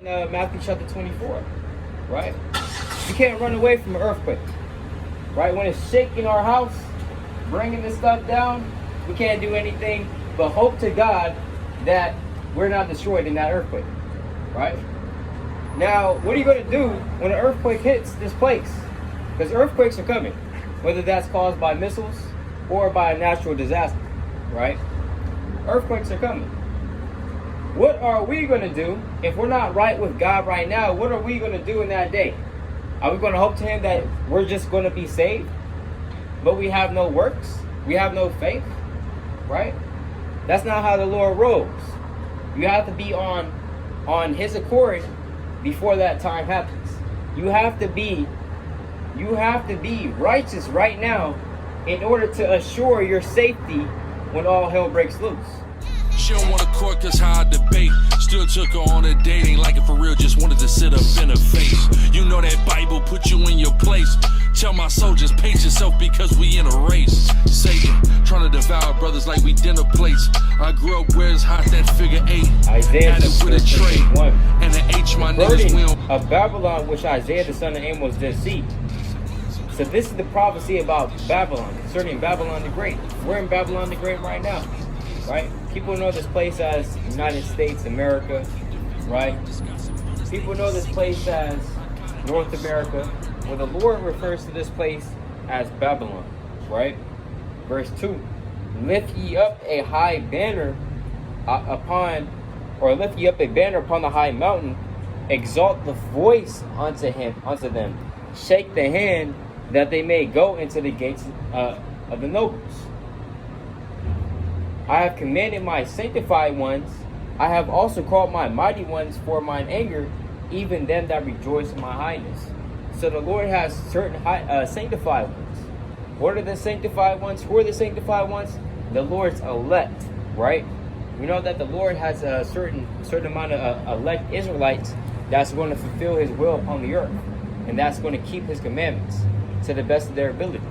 Matthew chapter 24, right? You can't run away from an earthquake, right? When it's shaking our house, bringing this stuff down, we can't do anything but hope to God that we're not destroyed in that earthquake, right? Now, what are you going to do when an earthquake hits this place? Because earthquakes are coming, whether that's caused by missiles or by a natural disaster, right? Earthquakes are coming. What are we going to do if we're not right with God right now? What are we going to do in that day? Are we going to hope to Him that we're just going to be saved, but we have no works? We have no faith, right? That's not how the Lord rolls. You have to be on His accord before that time happens. You have to be righteous right now in order to assure your safety when all hell breaks loose. She don't want to court cause how I debate. Still took her on a date, ain't like it for real, just wanted to sit up in her face. You know that Bible put you in your place. Tell my soldiers, pace yourself because we in a race. Satan, trying to devour brothers like we dinner plates. I grew up where it's hot, that figure 8. Isaiah had it with a tray. And the H, my niggas will. Of Babylon, which Isaiah the son of Amos did see. So this is the prophecy about Babylon, concerning Babylon the Great. We're in Babylon the Great right now, right? People know this place as United States, America, right? People know this place as North America. Well, the Lord refers to this place as Babylon, right? Verse 2, lift ye up a high banner lift ye up a banner upon the high mountain, exalt the voice unto them, shake the hand, that they may go into the gates of the nobles. I have commanded my sanctified ones, I have also called my mighty ones for mine anger, even them that rejoice in my highness. So the Lord has certain sanctified ones. What are the sanctified ones? Who are the sanctified ones? The Lord's elect, right? We know that the Lord has a certain amount of elect Israelites that's going to fulfill His will upon the earth, and that's going to keep His commandments to the best of their ability.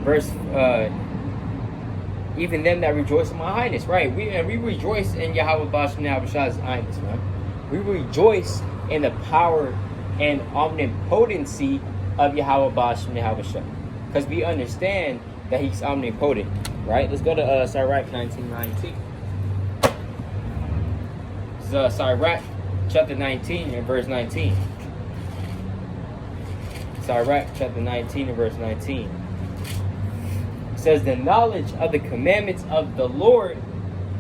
Verse, even them that rejoice in my highness, right? We rejoice in YAHAWASHI's highness, man. We rejoice in the power and omnipotency of YAHAWASHI, because we understand that He's omnipotent, right? Let's go to Sirach 19:19. This is Sirach chapter 19 and verse 19. Sirach chapter 19 and verse 19. It says, the knowledge of the commandments of the Lord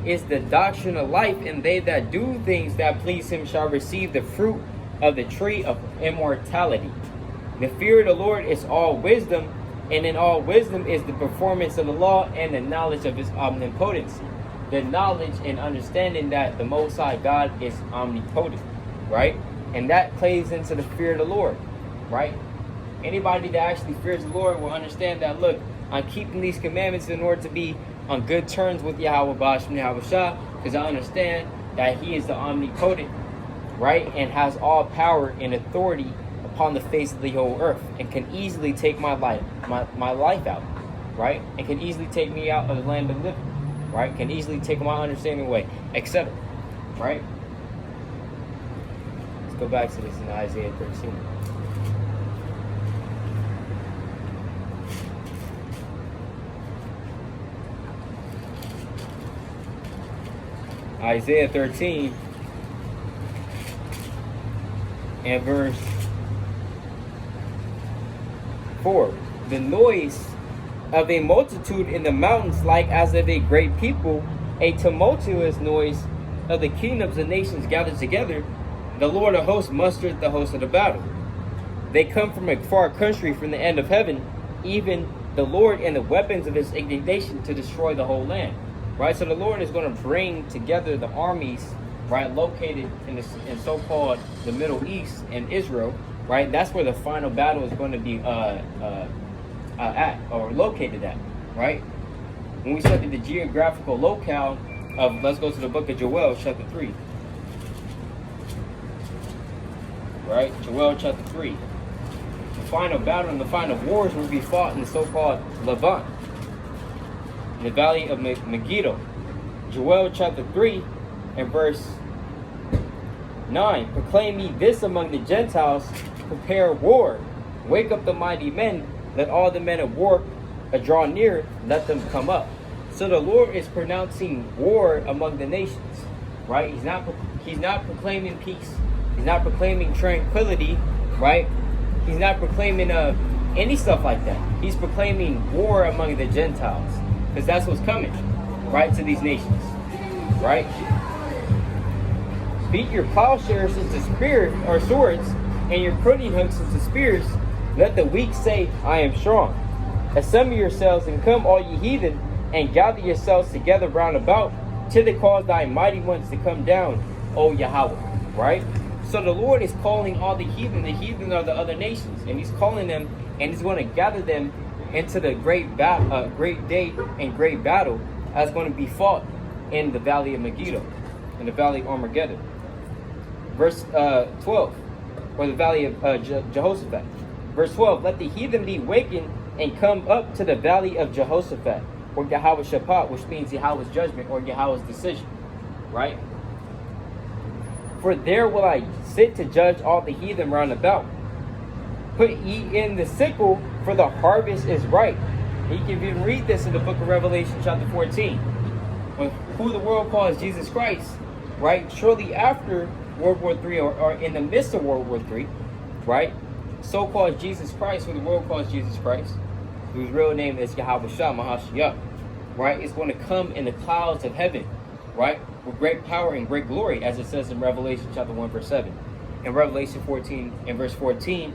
is the doctrine of life, and they that do things that please Him shall receive the fruit of the tree of immortality. The fear of the Lord is all wisdom, and in all wisdom is the performance of the law and the knowledge of His omnipotency. The knowledge and understanding that the Most High God is omnipotent, right? And that plays into the fear of the Lord, right? Anybody that actually fears the Lord will understand that, look, I'm keeping these commandments in order to be on good terms with YAHAWASHI, because I understand that He is the omnipotent, right? And has all power and authority upon the face of the whole earth, and can easily take my life out, right? And can easily take me out of the land of the living, right? Can easily take my understanding away, etc., right? Let's go back to this in Isaiah 13. Isaiah 13 and verse 4. The noise of a multitude in the mountains, like as of a great people, a tumultuous noise of the kingdoms of nations gathered together. The Lord of hosts mustered the host of the battle. They come from a far country, from the end of heaven, even the Lord and the weapons of His indignation, to destroy the whole land. Right, so the Lord is going to bring together the armies, right, located in so-called the Middle East and Israel, right? That's where the final battle is going to be at, or located at, right? When we study the geographical locale of, let's go to the book of Joel, chapter 3. Right, Joel chapter 3. The final battle and the final wars will be fought in the so-called Levant, in the valley of Megiddo. Joel chapter 3 And verse 9, proclaim ye this among the Gentiles, prepare war, wake up the mighty men, let all the men of war draw near, let them come up. So the Lord is pronouncing war among the nations, right? He's not proclaiming peace. He's not proclaiming tranquility, right? He's not proclaiming any stuff like that. He's proclaiming war among the Gentiles, because that's what's coming, right, to these nations, right? Beat your plowshares into spears or swords, and your pruning hooks into spears. Let the weak say, I am strong. Assemble yourselves and come, all ye heathen, and gather yourselves together round about, till they cause thy mighty ones to come down, O Yahweh. Right? So the Lord is calling all the heathen. The heathen are the other nations, and he's calling them, and he's going to gather them into the great day and great battle that's going to be fought in the valley of Megiddo, in the valley of Armageddon. Verse 12, or the valley of Jehoshaphat. Verse 12, let the heathen be wakened and come up to the valley of Jehoshaphat, or Yahweh Shaphat, which means Yahweh's judgment or Yahweh's decision, right? For there will I sit to judge all the heathen round about. Put ye in the sickle, for the harvest is ripe. And you can even read this in the book of Revelation chapter 14, when who the world calls Jesus Christ, right? Shortly after World War III, or in the midst of World War III, right? So-called Jesus Christ, who the world calls Jesus Christ, whose real name is YAHAWASHI, right? It's going to come in the clouds of heaven, right? With great power and great glory, as it says in Revelation chapter 1, verse 7. And Revelation 14 and verse 14.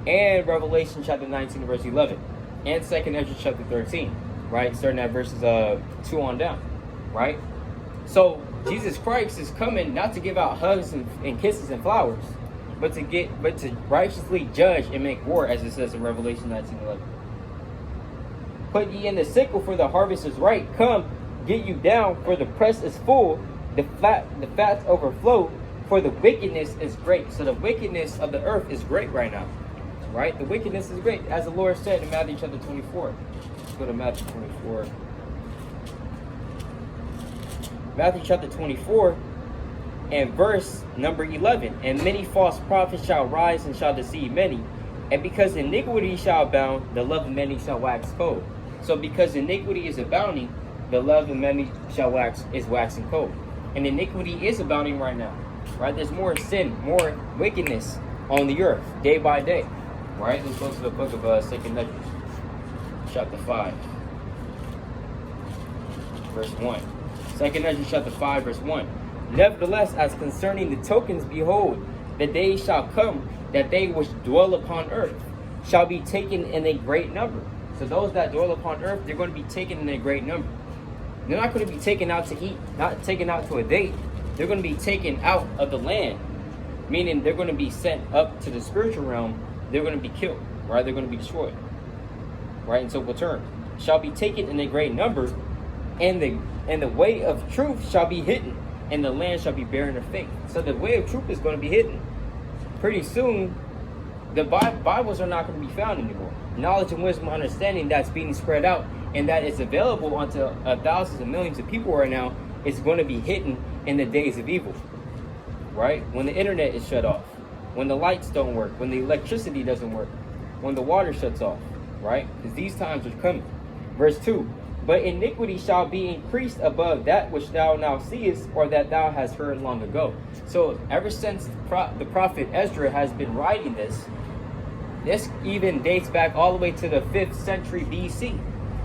And Revelation chapter 19 verse 11. And 2nd Ezra chapter 13, right? Starting at verses 2 on down, right? So Jesus Christ is coming not to give out hugs and kisses and flowers, but to righteously judge and make war, as it says in Revelation 19:11. Put ye in the sickle, for the harvest is ripe. Come, get you down, for the press is full, the fats overflow, for the wickedness is great. So the wickedness of the earth is great right now, right? The wickedness is great, as the Lord said in Matthew chapter 24. Let's go to Matthew 24. Matthew chapter 24 and verse number 11. And many false prophets shall rise and shall deceive many. And because iniquity shall abound, the love of many shall wax cold. So because iniquity is abounding, the love of many is waxing cold. And iniquity is abounding right now, right? There's more sin, more wickedness on the earth day by day, right? Let's go to the book of 2nd Ezra, chapter 5, verse 1. 2nd Ezra chapter 5, verse 1. Nevertheless, as concerning the tokens, behold, the days shall come that they which dwell upon earth shall be taken in a great number. So those that dwell upon earth, they're going to be taken in a great number. They're not going to be taken out to eat, not taken out to a date. They're going to be taken out of the land, meaning they're going to be sent up to the spiritual realm. They're going to be killed, right? They're going to be destroyed, right? In simple terms, shall be taken in a great number, and the way of truth shall be hidden, and the land shall be barren of faith. So the way of truth is going to be hidden. Pretty soon, the Bibles are not going to be found anymore. Knowledge and wisdom and understanding that's being spread out and that is available unto thousands and millions of people right now is going to be hidden in the days of evil, right? When the internet is shut off, when the lights don't work, when the electricity doesn't work, when the water shuts off, right? Because these times are coming. Verse 2, but iniquity shall be increased above that which thou now seest, or that thou hast heard long ago. So ever since the prophet Ezra has been writing this even dates back all the way to the 5th century BC.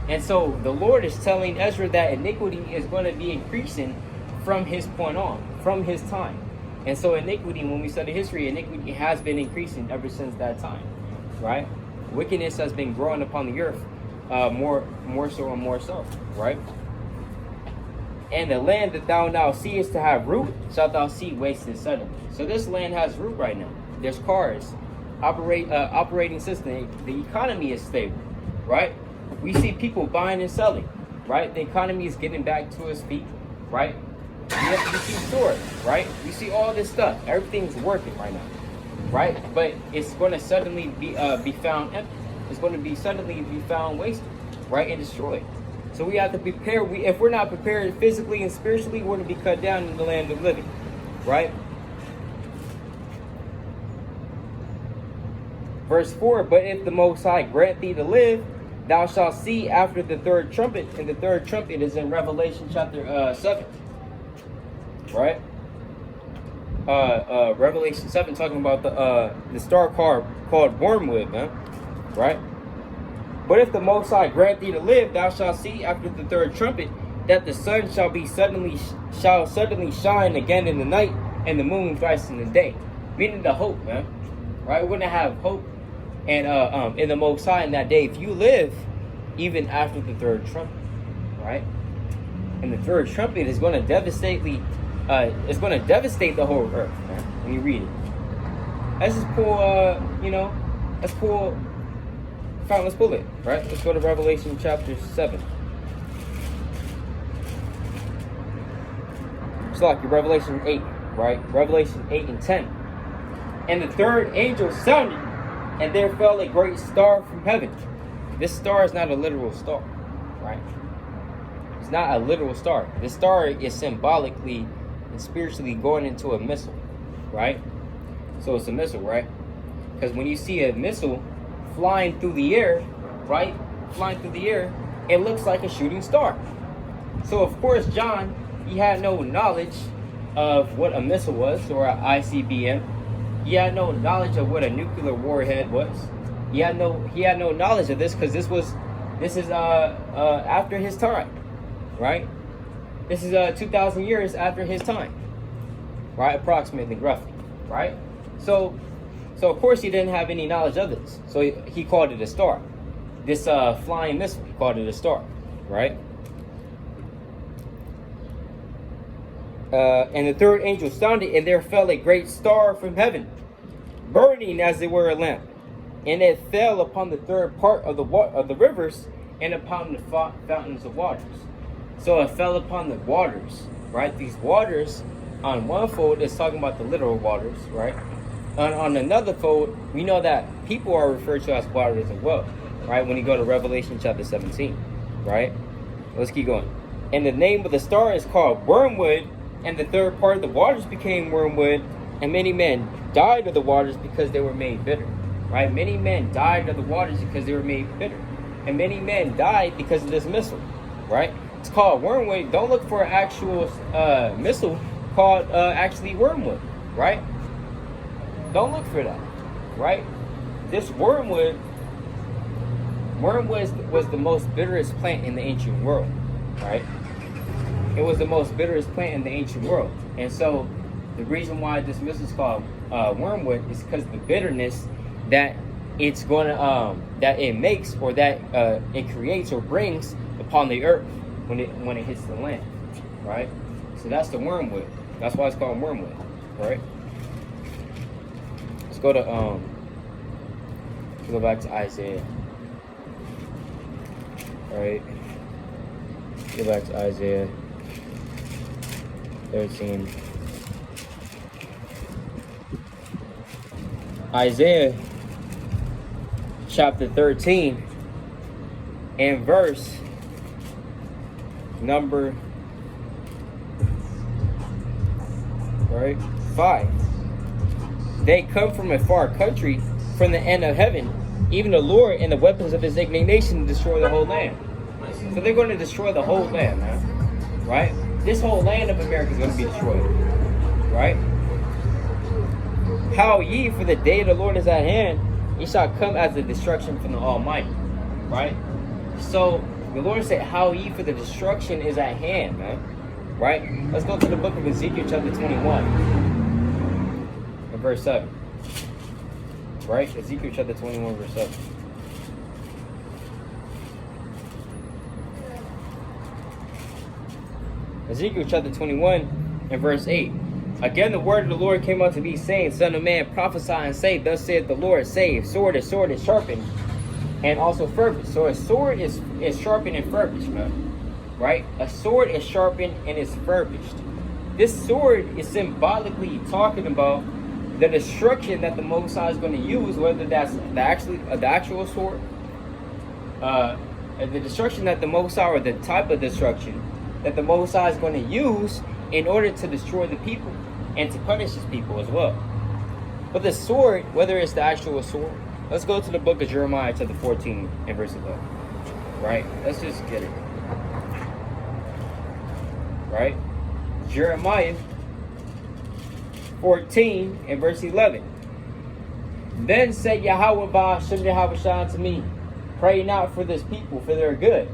And so the Lord is telling Ezra that iniquity is going to be increasing from his point on, from his time. And so iniquity, when we study history, iniquity has been increasing ever since that time, right? Wickedness has been growing upon the earth, more so and more so, right? And the land that thou now seest to have root, shalt thou see wasted suddenly. So this land has root right now. There's cars, operating system. The economy is stable, right? We see people buying and selling, right? The economy is getting back to its feet, right? You see stores, right? You see all this stuff. Everything's working right now, right? But it's going to suddenly be found empty. It's going to be suddenly be found wasted, right, and destroyed. So we have to prepare. If we're not prepared physically and spiritually, we're going to be cut down in the land of living, right? Verse 4, but if the Most High grant thee to live, thou shalt see after the third trumpet. And the third trumpet is in Revelation chapter 7, right? Revelation 7 talking about the star called wormwood, man, right? But if the Most High grant thee to live, thou shalt see after the third trumpet that the sun shall suddenly shine again in the night, and the moon thrice in the day. Meaning the hope, man. Right? We're gonna have hope and in the Most High in that day. If you live even after the third trumpet, right? And the third trumpet is gonna devastate the whole earth, man. When you read it. Let's just pull let's pull it, right? Let's go to Revelation chapter 7. It's like Revelation 8, right? Revelation 8 and 10. And the third angel sounded, and there fell a great star from heaven. This star is not a literal star, right? It's not a literal star. This star is symbolically and spiritually going into a missile, right? So it's a missile, right? Because when you see a missile flying through the air, right? Flying through the air, it looks like a shooting star. So of course, John, he had no knowledge of what a missile was, or an ICBM. He had no knowledge of what a nuclear warhead was. He had no knowledge of this, because this is after his time, right? This is 2,000 years after his time, right? Approximately, roughly, right? So of course he didn't have any knowledge of this. So he called it a star. This flying missile, he called it a star, right? And the third angel sounded, and there fell a great star from heaven, burning as it were a lamp. And it fell upon the third part of the rivers and upon the fountains of waters. So it fell upon the waters, right? These waters, on one fold, is talking about the literal waters, right? On another fold, we know that people are referred to as waters as well, right? When you go to Revelation chapter 17, right? Let's keep going. And the name of the star is called wormwood, and the third part of the waters became wormwood, and many men died of the waters because they were made bitter, right? Many men died of the waters because they were made bitter, and many men died because of this missile, right? It's called wormwood. Don't look for an actual missile called actually wormwood, right? Don't look for that, right? This wormwood was the most bitterest plant in the ancient world, right? It was the most bitterest plant in the ancient world. And so the reason why this missile is called wormwood is because the bitterness that it's going to that it makes, or that it creates or brings upon the earth when it hits the land, right? So that's the wormwood. That's why it's called wormwood, right? Let's go to go back to Isaiah. All right. Go back to Isaiah 13. Isaiah chapter 13 and verse number 5. They come from a far country, from the end of heaven, even the Lord and the weapons of his indignation to destroy the whole land. So they're going to destroy the whole land, man. Right? This whole land of America is going to be destroyed. Right? How ye, for the day of the Lord is at hand, ye shall come as a destruction from the Almighty. Right? So the Lord said, how ye, for the destruction is at hand, man. Right? Let's go to the book of Ezekiel chapter 21 and verse 7. Right? Ezekiel chapter 21 verse 7. Ezekiel chapter 21 and verse 8. Again the word of the Lord came unto me, saying, Son of man, prophesy and say, Thus saith the Lord, say, sword is sharpened, and also furbished. So a sword is sharpened and furbished, man. Right? A sword is sharpened and is furbished. This sword is symbolically talking about the destruction that the Most High is going to use, whether that's the actual sword, the destruction that the Most High, or the type of destruction that the Most High is going to use in order to destroy the people and to punish his people as well. But the sword, whether it's the actual sword, let's go to the book of Jeremiah chapter 14 and verse 11. Right? Let's just get it. Right? Jeremiah 14 and verse 11. Then said Yahawah BAHASHAM YAHAWASHI unto me, pray not for this people, for their good.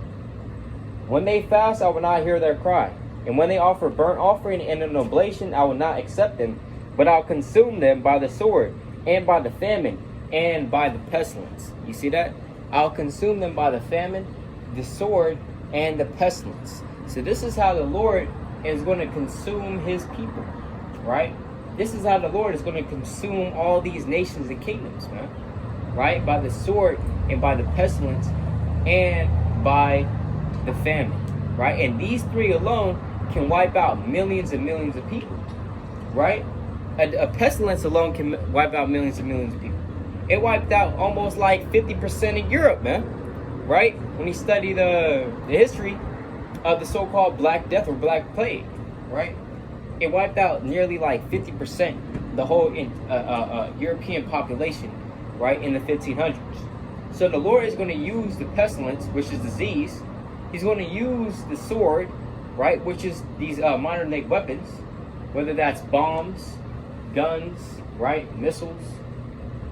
When they fast, I will not hear their cry. And when they offer burnt offering and an oblation, I will not accept them, but I'll consume them by the sword, and by the famine, and by the pestilence. You see that? I'll consume them by the famine, the sword, and the pestilence. So this is how the Lord is going to consume his people, right? This is how the Lord is going to consume all these nations and kingdoms, man. Right? By the sword, and by the pestilence, and by the famine. Right? And these three alone can wipe out millions and millions of people. Right? A pestilence alone can wipe out millions and millions of people. It wiped out almost like 50% of Europe, man. Right? When he studied the history of the so-called Black Death or Black Plague. Right? It wiped out nearly like 50% the whole European population, right, in the 1500s. So the Lord is going to use the pestilence, which is disease. He's going to use the sword, right, which is these modern day weapons, whether that's bombs, guns, right, missiles.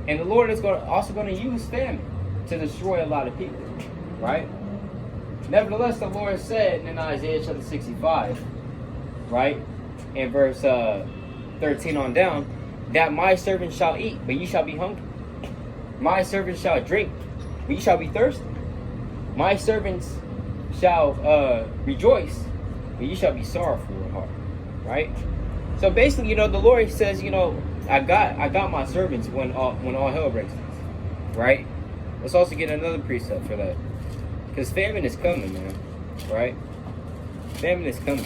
And the Lord is also going to use famine to destroy a lot of people, right? Nevertheless, the Lord said in Isaiah chapter 65, right, in verse 13 on down, that my servants shall eat, but ye shall be hungry. My servants shall drink, but ye shall be thirsty. My servants shall rejoice, but ye shall be sorrowful in heart. Right? So basically, the Lord says, I got my servants when all hell breaks loose. Right? Let's also get another precept for that, because famine is coming, man. Right? Famine is coming.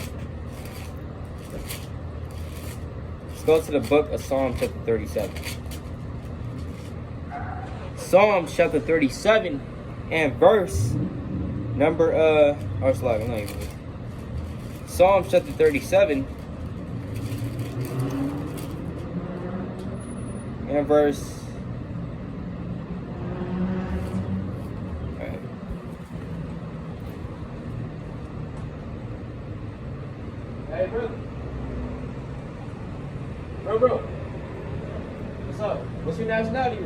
Go to the book of Psalm chapter 37. Psalm chapter 37 and verse number Psalm chapter 37 and verse Hey brother. Bro, what's up? What's your nationality?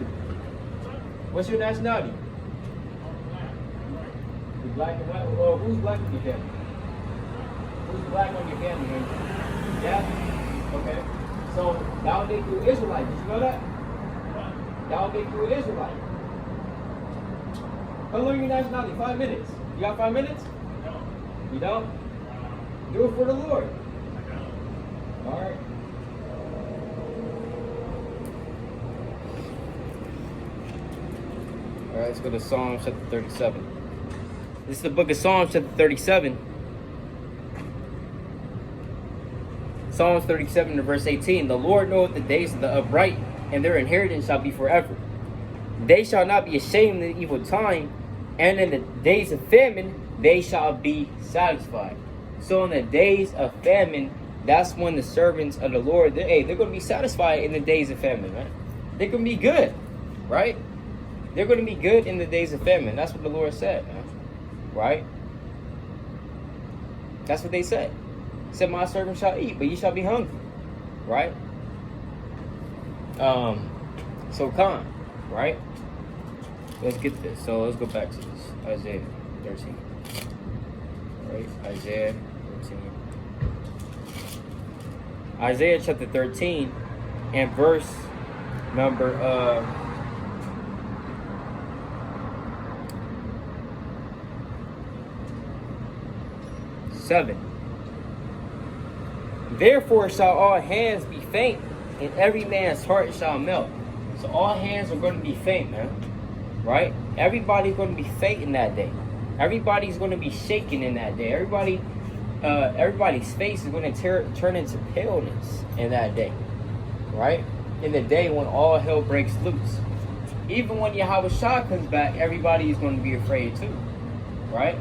What's your nationality? You black and white? Well, who's black in your family? Who's black on your family, man? Yeah? Okay. So, y'all think you're Israelite. Did you know that? Y'all think you're Israelite. How long your nationality? 5 minutes. You got 5 minutes? No. You don't? Do it for the Lord. Alright. Alright, let's go to Psalm chapter 37. This is the book of Psalms chapter 37. Psalms 37 verse 18. The Lord knoweth the days of the upright, and their inheritance shall be forever. They shall not be ashamed in the evil time, and in the days of famine they shall be satisfied. So in the days of famine, that's when the servants of the Lord, they're going to be satisfied in the days of famine, right? They're going to be good, right? They're going to be good in the days of famine. That's what the Lord said, man. Right? That's what they said. He said, my servant shall eat, but ye shall be hungry. Right? So Khan, right? Let's get this. So let's go back to this. Isaiah 13. Right? Isaiah 13. Isaiah chapter 13 and verse number 7. Therefore shall all hands be faint, and every man's heart shall melt. So all hands are going to be faint, man. Right? Everybody's going to be faint in that day. Everybody's going to be shaken in that day. Everybody's face is going to turn into paleness in that day. Right? In the day when all hell breaks loose. Even when YAHAWASHI comes back, everybody is going to be afraid too. right?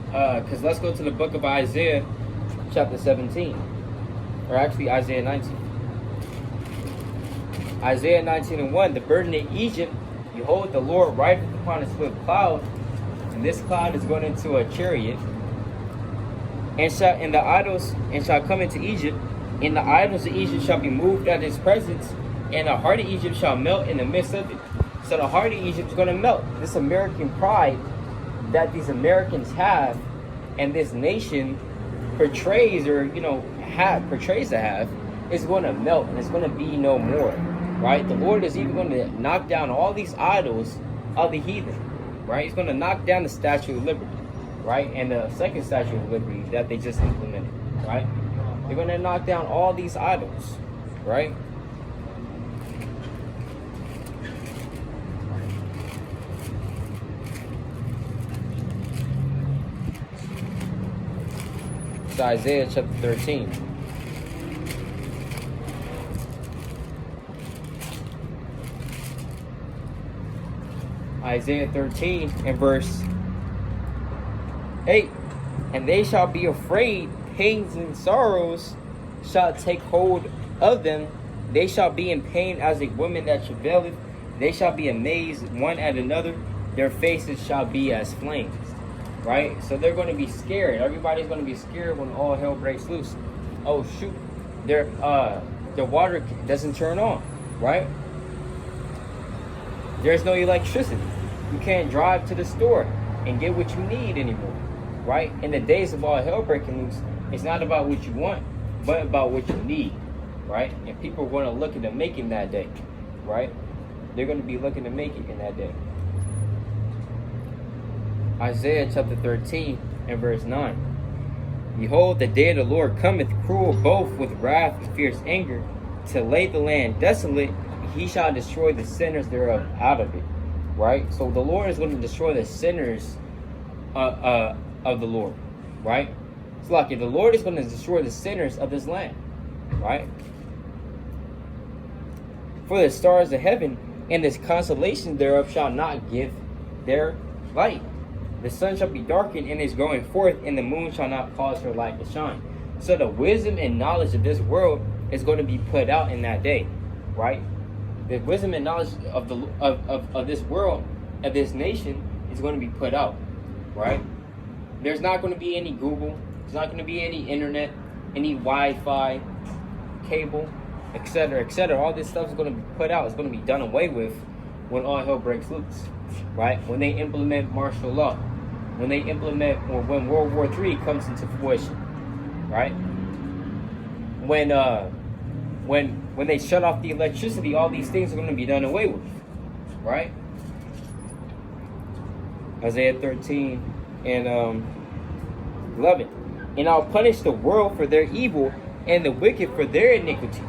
Because let's go to the book of Isaiah, chapter 17, or actually Isaiah 19. Isaiah 19:1, the burden in Egypt, behold, the Lord rideth upon a swift cloud, and this cloud is going into a chariot, and shall come into Egypt, and the idols of Egypt shall be moved at his presence, and the heart of Egypt shall melt in the midst of it. So the heart of Egypt is going to melt. This American pride that these Americans have, and this nation portrays, or portrays to have, is going to melt, and it's going to be no more. Right? The Lord is even going to knock down all these idols of the heathen. Right? He's going to knock down the Statue of Liberty. Right? And the second Statue of Liberty that they just implemented. Right? They're going to knock down all these idols. Right? It's Isaiah chapter 13. Isaiah 13 and verse 8. And they shall be afraid, pains and sorrows shall take hold of them. They shall be in pain as a woman that travaileth. They shall be amazed one at another. Their faces shall be as flames. Right? So they're going to be scared. Everybody's going to be scared when all hell breaks loose. Oh shoot, their water doesn't turn on. Right? There's no electricity. You can't drive to the store and get what you need anymore, right? In the days of all hell breaking loose, it's not about what you want, but about what you need, right? And people are going to look at the making that day, right? They're going to be looking to make it in that day. Isaiah chapter 13 and verse 9. Behold, the day of the Lord cometh, cruel both with wrath and fierce anger, to lay the land desolate. He shall destroy the sinners thereof out of it. Right? So the Lord is going to destroy the sinners of the Lord. Right? It's like the Lord is going to destroy the sinners of this land. Right? For the stars of heaven and this constellation thereof shall not give their light. The sun shall be darkened and is going forth, and the moon shall not cause her light to shine. So the wisdom and knowledge of this world is going to be put out in that day. Right? The wisdom and knowledge of this world, of this nation, is going to be put out, right? There's not going to be any Google. There's not going to be any internet, any Wi-Fi, cable, etc., etc. All this stuff is going to be put out. It's going to be done away with when all hell breaks loose, right? When they implement martial law, when they implement, or when World War III comes into fruition, right? When they shut off the electricity, all these things are going to be done away with, right? Isaiah 13 and 11. And I'll punish the world for their evil and the wicked for their iniquity.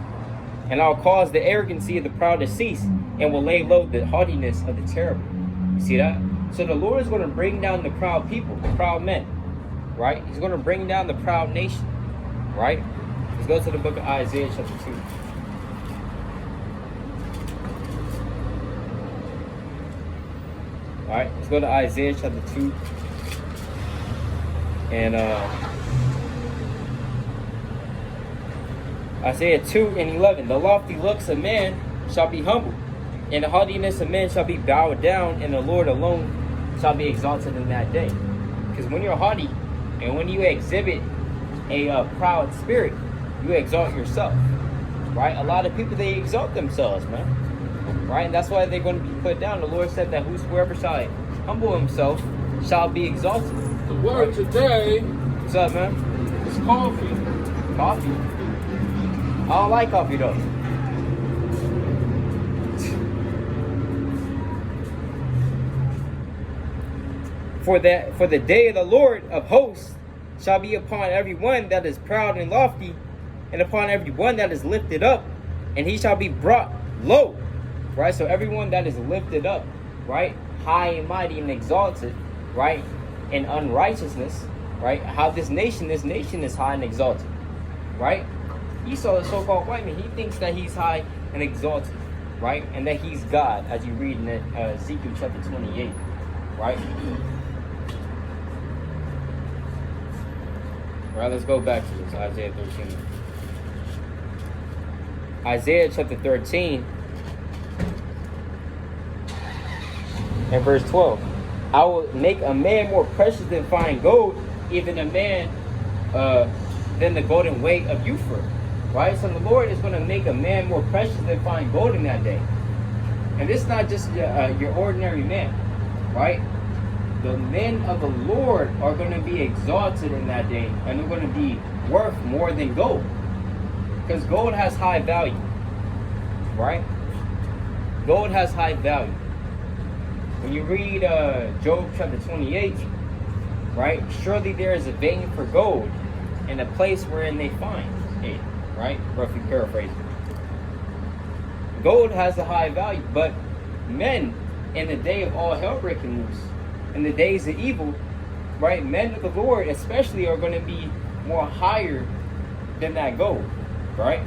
And I'll cause the arrogancy of the proud to cease, and will lay low the haughtiness of the terrible. You see that? So the Lord is going to bring down the proud people, the proud men, right? He's going to bring down the proud nation, right? Let's go to the book of Isaiah chapter 2. All right, let's go to Isaiah chapter 2. And Isaiah 2 and 11. The lofty looks of man shall be humbled, and the haughtiness of men shall be bowed down, and the Lord alone shall be exalted in that day. Because when you're haughty, and when you exhibit a proud spirit, you exalt yourself, right? A lot of people, they exalt themselves, man. Right? And that's why they're going to be put down. The Lord said that whosoever shall humble himself shall be exalted. The word today, what's up, man? is coffee. Coffee? I don't like coffee, though. For the day of the Lord of hosts shall be upon every one that is proud and lofty, and upon every one that is lifted up, and he shall be brought low. Right? So everyone that is lifted up, right, high and mighty and exalted, right, in unrighteousness, right? How this nation is high and exalted, right? Esau, the so-called white man, he thinks that he's high and exalted, right, and that he's God, as you read in Ezekiel chapter 28, right? All right, let's go back to this, Isaiah 13. Isaiah chapter 13 and verse 12. I will make a man more precious than fine gold, even a man than the golden weight of Euphrates. Right? So the Lord is going to make a man more precious than fine gold in that day. And it's not just your ordinary man. Right? The men of the Lord are going to be exalted in that day, and they're going to be worth more than gold. Because gold has high value. Right? Gold has high value. When you read Job chapter 28, right? Surely there is a vein for gold in a place wherein they find it, right? Roughly paraphrasing. Gold has a high value, but men in the day of all hell breaking loose, in the days of evil, right? Men of the Lord especially are going to be more higher than that gold, right?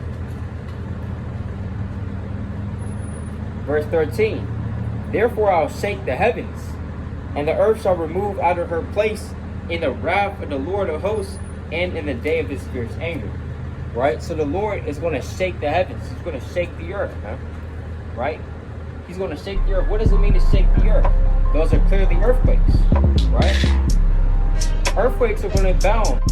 Verse 13. Therefore I'll shake the heavens, and the earth shall remove out of her place in the wrath of the Lord of hosts, and in the day of his fierce anger. Right? So the Lord is going to shake the heavens. He's going to shake the earth. Huh? Right? He's going to shake the earth. What does it mean to shake the earth? Those are clearly earthquakes. Right? Earthquakes are going to abound